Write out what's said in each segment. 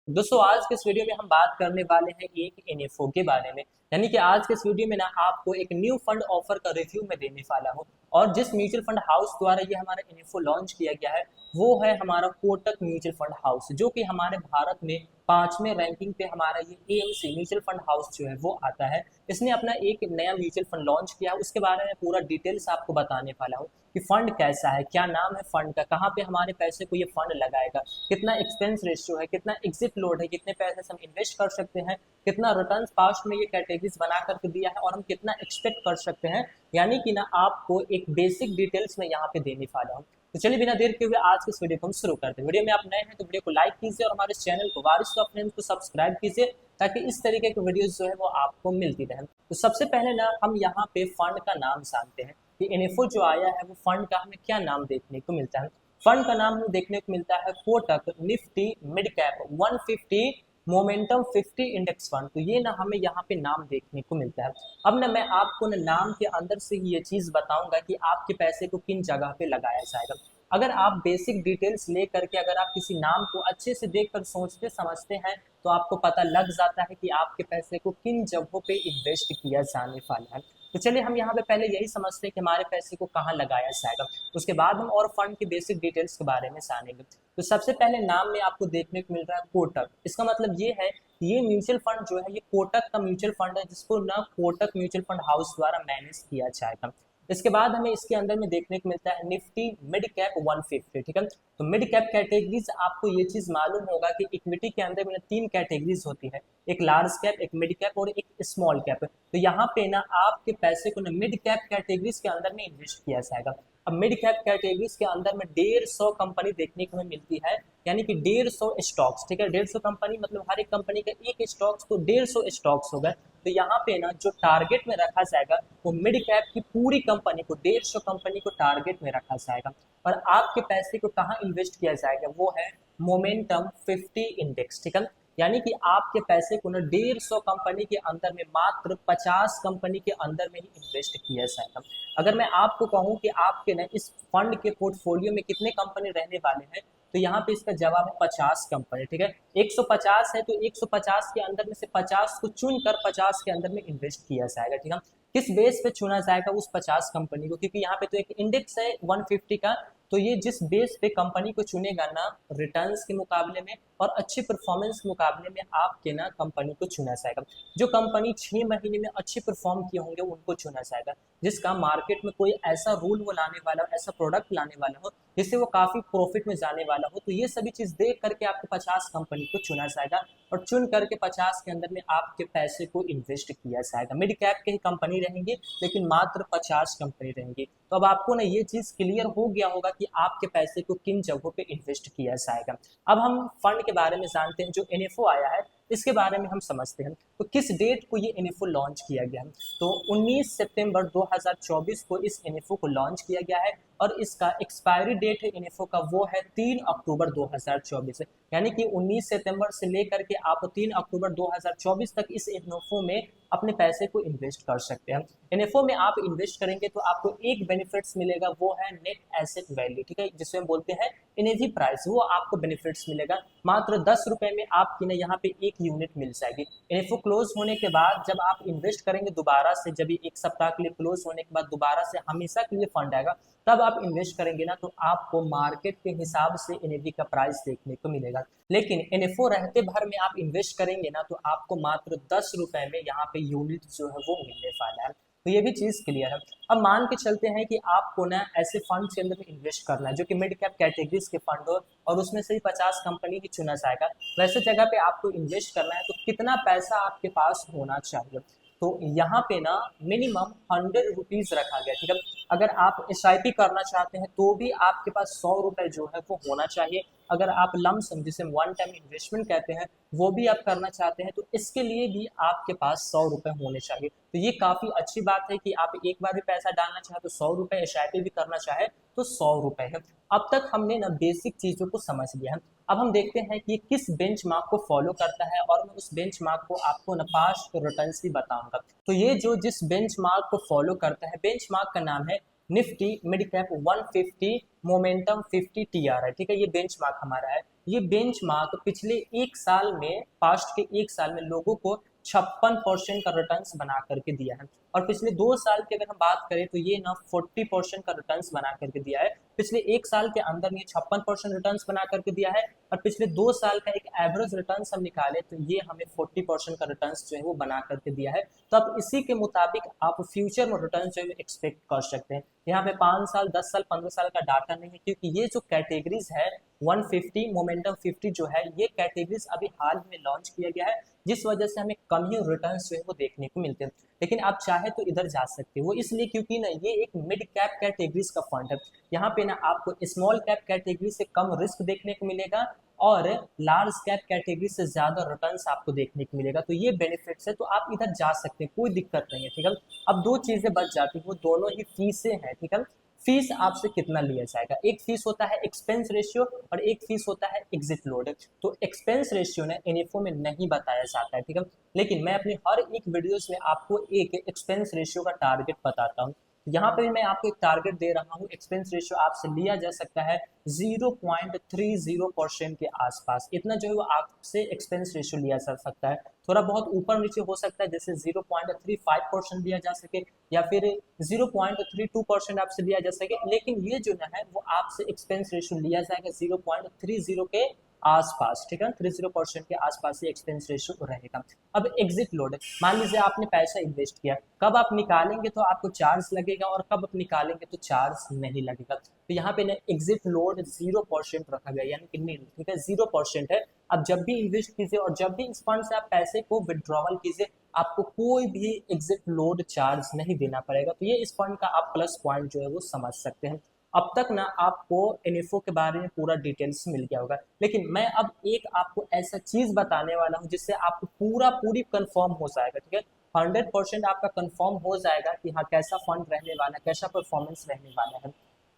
दोस्तों आज के इस वीडियो में हम बात करने वाले हैं एक एनएफओ के बारे में। यानी कि आज के इस वीडियो में ना आपको एक न्यू फंड ऑफर का रिव्यू में देने वाला हूं। और जिस म्यूचुअल फंड हाउस द्वारा ये हमारा एनएफओ लॉन्च किया गया है वो है हमारा कोटक म्यूचुअल फंड हाउस, जो कि हमारे भारत में 5वें रैंकिंग पे हमारा ये एएमसी म्यूचुअल फंड हाउस जो है वो आता है। इसने अपना एक नया म्यूचुअल फंड लॉन्च किया है, उसके बारे में पूरा डिटेल्स आपको बताने वाला हूँ कि फंड कैसा है, क्या नाम है फंड का, कहाँ पे हमारे पैसे को ये फंड लगाएगा, कितना एक्सपेंस रेशियो है, कितना एग्जिट लोड है, कितने पैसे से हम इन्वेस्ट कर सकते हैं, कितना रिटर्न्स पास्ट में ये कैटेगरीज बना करके दिया है और हम कितना एक्सपेक्ट कर सकते हैं। यानी कि ना आपको एक बेसिक डिटेल्स में यहाँ पे देने वाला हूँ। तो चलिए बिना देर के हुए आज के इस वीडियो को हम शुरू करते हैं। वीडियो में आप नए हैं तो वीडियो को लाइक कीजिए और हमारे चैनल को वारिस टॉप फ्रेंड्स को सब्सक्राइब कीजिए, ताकि इस तरीके के वीडियोस जो है वो आपको मिलती रहे। तो सबसे पहले ना हम यहाँ पे फंड का नाम जानते हैं कि एनएफओ जो आया है वो फंड का हमें क्या नाम देखने को मिलता है। फंड का नाम हमें देखने को मिलता है Kotak Nifty mid cap 150 momentum 50 index fund. तो ये ना हमें यहाँ पे नाम देखने को मिलता है। अब ना मैं आपको ना नाम के अंदर से ही ये चीज बताऊंगा कि आपके पैसे को किन जगह पे लगाया जाएगा। अगर आप बेसिक डिटेल्स ले करके अगर आप किसी नाम को अच्छे से देखकर सोचते समझते हैं तो आपको पता लग जाता है कि आपके पैसे को किन जगहों पे इन्वेस्ट किया जाने वाला है। तो चलिए हम यहाँ पे पहले यही समझते हैं कि हमारे पैसे को कहाँ लगाया जाएगा, उसके बाद हम और फंड की बेसिक डिटेल्स के बारे में जानेंगे। तो सबसे पहले नाम में आपको देखने को मिल रहा है कोटक। इसका मतलब ये है कि ये म्यूचुअल फंड जो है ये कोटक का म्यूचुअल फंड है, जिसको ना कोटक म्यूचुअल फंड हाउस द्वारा मैनेज किया जाएगा। इसके बाद हमें इसके अंदर में देखने को मिलता है निफ्टी मिड कैप 150। ठीक है, तो मिड कैप कैटेगरीज आपको ये चीज मालूम होगा कि इक्विटी के अंदर में 3 कैटेगरीज होती है, एक लार्ज कैप, एक मिड कैप और एक स्मॉल कैप। तो यहाँ पे ना आपके पैसे को ना मिड कैप कैटेगरीज के अंदर में इन्वेस्ट किया जाएगा। अब मिड कैप कैटेगरीज के अंदर में 150 कंपनी देखने को हमें मिलती है, यानी कि 150 स्टॉक्स। ठीक है, 150 कंपनी मतलब हर एक कंपनी का एक स्टॉक्स, तो 150 स्टॉक्स हो गए। तो यहाँ पे ना जो टारगेट में रखा जाएगा वो मिड कैप की पूरी कंपनी को, 150 कंपनी को टारगेट में रखा जाएगा। और आपके पैसे को कहाँ इन्वेस्ट किया जाएगा वो है मोमेंटम 50 इंडेक्स। ठीक है, यानी कि आपके पैसे को ना 150 कंपनी के अंदर में मात्र 50 कंपनी के अंदर में ही इन्वेस्ट किया जाएगा। अगर मैं आपको कहूँ कि आपके ना इस फंड के पोर्टफोलियो में कितने कंपनी रहने वाले हैं, तो यहाँ पे इसका जवाब है 50 कंपनी। ठीक है, 150 है तो 150 के अंदर में से 50 को चुनकर 50 के अंदर में इन्वेस्ट किया जाएगा। ठीक है, किस बेस पे चुना जाएगा उस 50 कंपनी को, क्योंकि यहाँ पे तो एक इंडेक्स है 150 का, तो ये जिस बेस पे कंपनी को चुनेगा ना रिटर्न्स के मुकाबले में और अच्छी परफॉर्मेंस के मुकाबले में आपके ना कंपनी को चुना जाएगा। जो कंपनी 6 महीने में अच्छी परफॉर्म किए होंगे उनको चुना जाएगा, जिसका मार्केट में कोई ऐसा रूल वो लाने वाला हो, ऐसा प्रोडक्ट लाने वाला हो जिससे वो काफी प्रॉफिट में जाने वाला हो। तो ये सभी चीज देख करके आपको 50 कंपनी को चुना जाएगा और चुन करके 50 के अंदर में आपके पैसे को इन्वेस्ट किया जाएगा। मिड कैप के ही कंपनी रहेंगे लेकिन मात्र 50 कंपनी रहेंगी। तो अब आपको ना ये चीज क्लियर हो गया होगा कि आपके पैसे को किन जगहों पे इन्वेस्ट किया जाएगा। अब हम फंड के बारे में जानते हैं। जो एनएफओ आया है इसके बारे में हम समझते हैं। तो किस डेट को ये एनएफओ लॉन्च किया गया है, तो 19 सितंबर 2024 को इस एनएफओ को लॉन्च किया गया है और इसका एक्सपायरी डेट है एनएफओ का वो है 3 अक्टूबर 2024। यानी कि 19 सितंबर से लेकर के आप 3 अक्टूबर 2024 तक इस एनएफओ में अपने पैसे को इन्वेस्ट कर सकते हैं। एनएफओ में आप इन्वेस्ट करेंगे तो आपको एक बेनिफिट्स मिलेगा, वो है नेट एसेट वैल्यू। ठीक है, जिसे हम बोलते हैं एनएवी प्राइस, वो आपको बेनिफिट्स मिलेगा। मात्र 10 रुपए में आपकी ना यहाँ पे एक यूनिट मिल जाएगी। एनएफओ क्लोज होने के बाद जब आप इन्वेस्ट करेंगे दोबारा से, जब ये एक सप्ताह के लिए क्लोज होने के बाद दोबारा से हमेशा के लिए फंड आएगा, तब आप इन्वेस्ट करेंगे ना तो आपको मार्केट के हिसाब से एनएवी का प्राइस देखने को मिलेगा। लेकिन एनएफओ रहते भर में आप इन्वेस्ट करेंगे ना तो आपको मात्र 10 रुपए में यहाँ पे यूनिट जो है वो मिलने वाला है। तो ये भी चीज क्लियर है। अब मान के चलते हैं कि आपको ना ऐसे फंड के अंदर में इन्वेस्ट करना है जो कि मिड कैप कैटेगरीज के फंड हो और उसमें से ही 50 कंपनी ही चुना जाएगा, वैसे जगह पे आपको इन्वेस्ट करना है तो कितना पैसा आपके पास होना चाहिए। तो यहाँ पे ना मिनिमम 100 रुपीज रखा गया। ठीक है, अगर आप एसआईपी करना चाहते हैं तो भी आपके पास 100 रुपए जो है वो होना चाहिए। अगर आप लमसम जिसे वन टाइम इन्वेस्टमेंट कहते हैं वो भी आप करना चाहते हैं तो इसके लिए भी आपके पास 100 रुपए होने चाहिए। तो ये काफी अच्छी बात है कि आप एक बार भी पैसा डालना चाहे तो 100 रुपए, एसआईपी भी करना चाहे तो 100 रुपए है। अब तक हमने ना बेसिक चीजों को समझ लिया है। अब हम देखते हैं कि किस बेंचमार्क को फॉलो करता है और मैं उस बेंचमार्क को आपको ना पास्ट रिटर्न्स भी बताऊंगा। तो ये जो जिस बेंचमार्क को फॉलो करता है, बेंचमार्क का नाम है Nifty mid cap 150 momentum 50 TR है। ठीक है, ये बेंचमार्क हमारा है। ये बेंचमार्क पिछले एक साल में, पास्ट के एक साल में लोगों को 56% का रिटर्न्स बना करके दिया है। और पिछले 2 साल की अगर हम बात करें तो ये ना 40% का रिटर्न्स बना करके दिया है। पिछले एक साल के अंदर में 56% रिटर्न्स बना करके दिया है, और पिछले 2 साल का एक एवरेज रिटर्न्स हम निकाले तो ये हमें 40% का रिटर्न्स जो है वो बना करके दिया है। तो अब इसी के मुताबिक आप फ्यूचर में रिटर्न जो है एक्सपेक्ट कर सकते हैं। यहाँ पे 5 साल, 10 साल, 15 साल का डाटा नहीं है, क्योंकि ये जो कैटेगरीज है 150, मोमेंटम 50 जो है, ये कैटेगरीज अभी हाल में लॉन्च किया गया है, जिस वजह से हमें कम ही रिटर्न्स जो है वो देखने को मिलते हैं। लेकिन आप चाहे तो इधर जा सकते हो, इसलिए क्योंकि ना ये एक मिड कैप कैटेगरीज का फंड है। यहाँ पे ना आपको स्मॉल कैप कैटेगरी से कम रिस्क देखने को मिलेगा और लार्ज कैप कैटेगरी से ज्यादा रिटर्न्स आपको देखने को मिलेगा। तो ये बेनिफिट्स है, तो आप इधर जा सकते हैं, कोई दिक्कत नहीं है, ठीक है। अब दो चीजें बच जाती है, वो दोनों ही फीसें हैं, ठीक है। फीस आपसे कितना लिया जाएगा, एक फीस होता है एक्सपेंस रेशियो और एक फीस होता है एग्जिट लोड। तो एक्सपेंस रेशियो ने इन्फो में नहीं बताया जाता है, ठीक है, लेकिन मैं अपने हर एक वीडियोस में आपको एक एक्सपेंस रेशियो का टारगेट बताता हूँ। यहाँ पे मैं आपको एक टारगेट दे रहा हूँ, एक्सपेंस रेशियो आपसे लिया जा सकता है 0.30% के आसपास, इतना जो है वो आपसे एक्सपेंस रेशियो लिया जा सकता है। थोड़ा बहुत ऊपर नीचे हो सकता है, जैसे 0.35% लिया जा सके या फिर 0.32% आपसे लिया जा सके, लेकिन ये जो है वो आपसे एक्सपेंस रेशियो लिया जाएगा 0.30 के आसपास, ठीक है, 30% के आसपास ही एक्सपेंस रेशियो रहेगा। अब एग्जिट लोड, मान लीजिए आपने पैसा इन्वेस्ट किया, कब आप निकालेंगे तो आपको चार्ज लगेगा और कब आप निकालेंगे तो चार्ज नहीं लगेगा। तो यहाँ पे ना एग्जिट लोड 0% रखा गया, यानी कि नील, ठीक है, 0% है। अब जब भी इन्वेस्ट कीजिए और जब भी इस फंड से आप पैसे को विड्रॉवल कीजिए, आपको कोई भी एग्जिट लोड चार्ज नहीं देना पड़ेगा। तो ये इस फंड का आप प्लस पॉइंट जो है वो समझ सकते हैं। अब तक ना आपको एनएफओ के बारे में पूरा डिटेल्स मिल गया होगा, लेकिन मैं अब एक आपको ऐसा चीज बताने वाला हूँ जिससे आपको पूरी कंफर्म हो जाएगा, ठीक है, 100% आपका कंफर्म हो जाएगा कि हाँ कैसा फंड रहने वाला है, कैसा परफॉर्मेंस रहने वाला है।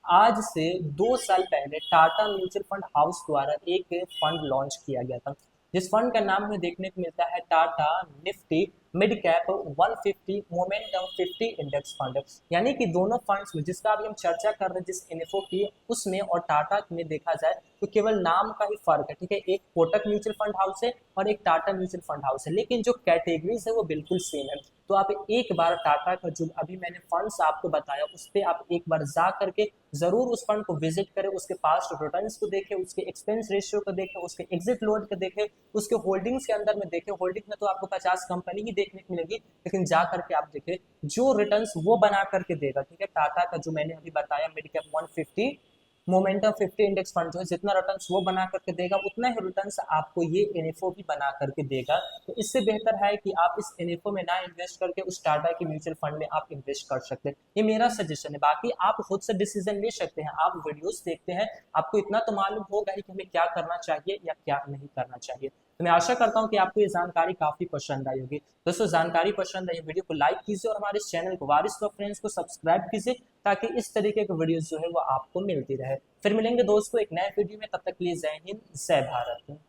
आज से 2 साल पहले टाटा म्यूचुअल फंड हाउस द्वारा एक फंड लॉन्च किया गया था, जिस फंड का नाम हमें देखने को मिलता है Tata Nifty mid cap 150 momentum 50 index fund. यानी कि दोनों फंड्स में जिसका अभी हम चर्चा कर रहे हैं, जिस इन्फो की, उसमें और टाटा में देखा जाए तो केवल नाम का ही फर्क है, ठीक है, एक कोटक म्यूचुअल फंड हाउस है और एक टाटा म्यूचुअल फंड हाउस है, लेकिन जो कैटेगरीज है वो बिल्कुल सेम है। तो आप एक बार टाटा का जो अभी मैंने फंड्स आपको बताया उस पर आप एक बार जा करके जरूर उस फंड को विजिट करें, उसके पास्ट रिटर्न्स को देखें, उसके एक्सपेंस रेशियो को देखें, उसके एग्जिट लोड को देखें, उसके होल्डिंग्स के अंदर में देखें। होल्डिंग में तो आपको 50 कंपनी ही देखने को मिलेगी, लेकिन जा करके आप देखें जो रिटर्न्स वो बना करके देगा, ठीक है, टाटा का जो मैंने अभी बताया mid cap 150 momentum 50 index fund जो है, जितना रिटर्न्स वो बना करके देगा उतना ही रिटर्न्स आपको ये एनएफओ भी बना करके देगा। तो इससे बेहतर है कि आप इस एनएफओ में ना इन्वेस्ट करके उस टाटा के म्यूचुअल फंड में आप इन्वेस्ट कर सकते हैं। ये मेरा सजेशन है, बाकी आप खुद से डिसीजन ले सकते हैं। आप वीडियोस देखते हैं, आपको इतना तो मालूम होगा ही कि हमें क्या करना चाहिए या क्या नहीं करना चाहिए। तो मैं आशा करता हूं कि आपको ये जानकारी काफी पसंद आई होगी। दोस्तों, जानकारी पसंद आई, वीडियो को लाइक कीजिए और हमारे इस चैनल को वारिस फ्रेंड्स को सब्सक्राइब कीजिए, ताकि इस तरीके के वीडियोस जो है वो आपको मिलती रहे। फिर मिलेंगे दोस्तों एक नए वीडियो में, तब तक के लिए जय हिंद, जय भारत।